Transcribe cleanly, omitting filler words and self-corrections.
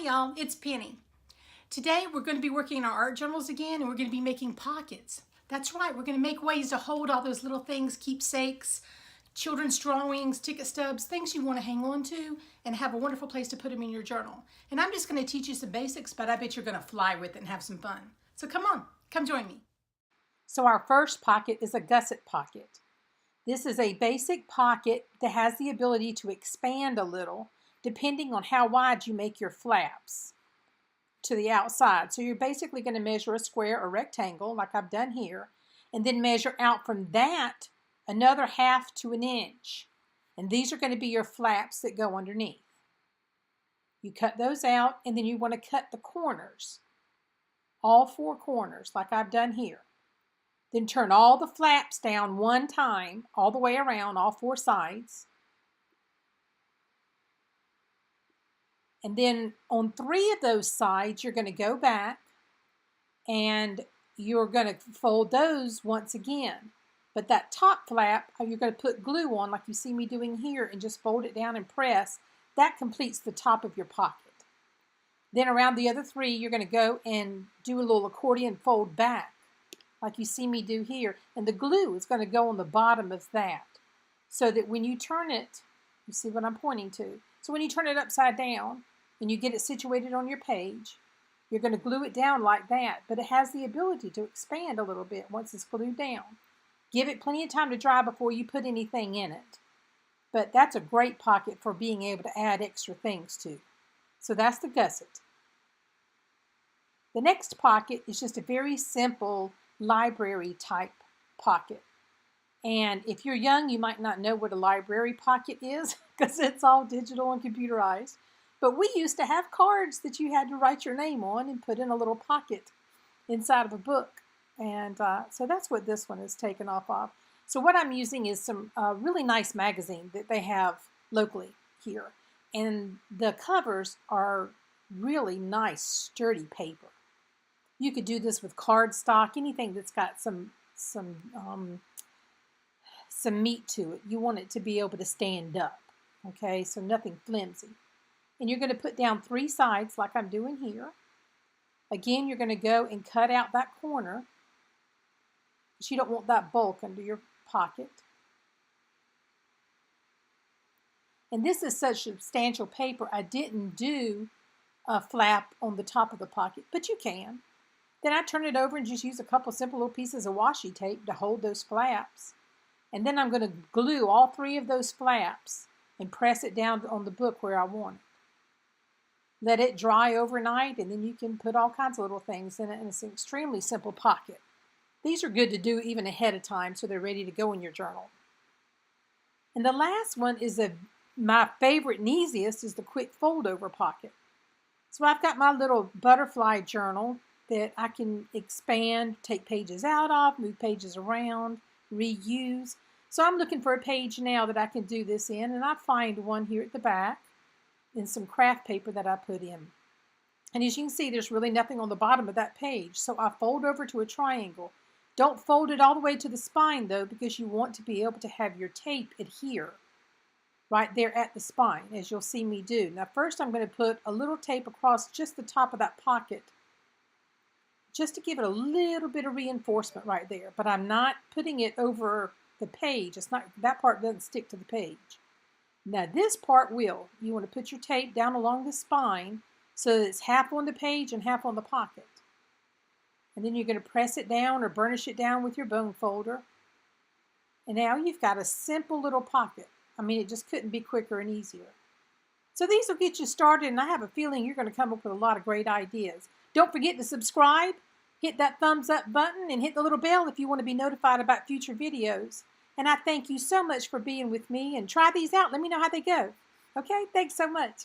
Hi y'all, it's Penny. Today we're going to be working in our art journals again, and we're going to be making pockets. That's right, we're going to make ways to hold all those little things, keepsakes, children's drawings, ticket stubs, things you want to hang on to and have a wonderful place to put them in your journal. And I'm just going to teach you some basics, but I bet you're going to fly with it and have some fun. So come on, come join me. So our first pocket is a gusset pocket. This is a basic pocket that has the ability to expand a little depending on how wide you make your flaps to the outside. So you're basically going to measure a square or rectangle like I've done here, and then measure out from that another half to an inch. And these are going to be your flaps that go underneath. You cut those out, and then you want to cut the corners, all four corners like I've done here. Then turn all the flaps down one time, all the way around, all four sides. And then on three of those sides, you're going to go back and you're going to fold those once again. But that top flap, you're going to put glue on like you see me doing here and just fold it down and press. That completes the top of your pocket. Then around the other three, you're going to go and do a little accordion fold back like you see me do here. And the glue is going to go on the bottom of that so that when you turn it, you see what I'm pointing to. So when you turn it upside down and you get it situated on your page, you're going to glue it down like that, but it has the ability to expand a little bit once it's glued down. Give it plenty of time to dry before you put anything in it. But that's a great pocket for being able to add extra things to. So that's the gusset. The next pocket is just a very simple library type pocket. And if you're young, you might not know what a library pocket is because it's all digital and computerized. But we used to have cards that you had to write your name on and put in a little pocket inside of a book. And so that's what this one is taken off of. So what I'm using is some really nice magazine that they have locally here. And the covers are really nice, sturdy paper. You could do this with cardstock, anything that's got some meat to it. You want it to be able to stand up, okay? So nothing flimsy. And you're going to put down three sides like I'm doing here. Again, you're going to go and cut out that corner because you don't want that bulk under your pocket. And this is such substantial paper, I didn't do a flap on the top of the pocket, but you can. Then I turn it over and just use a couple simple little pieces of washi tape to hold those flaps. And then I'm going to glue all three of those flaps and press it down on the book where I want it. Let it dry overnight, and then you can put all kinds of little things in it, and it's an extremely simple pocket. These are good to do even ahead of time so they're ready to go in your journal. And the last one is my favorite and easiest is the quick fold over pocket. So I've got my little butterfly journal that I can expand, take pages out of, move pages around, reuse. So I'm looking for a page now that I can do this in, and I find one here at the back in some craft paper that I put in. And as you can see, there's really nothing on the bottom of that page. So I fold over to a triangle. Don't fold it all the way to the spine though, because you want to be able to have your tape adhere right there at the spine, as you'll see me do. Now first I'm going to put a little tape across just the top of that pocket, just to give it a little bit of reinforcement right there. But I'm not putting it over the page. It's not, that part doesn't stick to the page. Now this part will. You want to put your tape down along the spine so that it's half on the page and half on the pocket. And then you're going to press it down or burnish it down with your bone folder. And now you've got a simple little pocket. I mean, it just couldn't be quicker and easier. So these will get you started, and I have a feeling you're going to come up with a lot of great ideas. Don't forget to subscribe, hit that thumbs up button, and hit the little bell if you want to be notified about future videos. And I thank you so much for being with me, and try these out. Let me know how they go. Okay, thanks so much.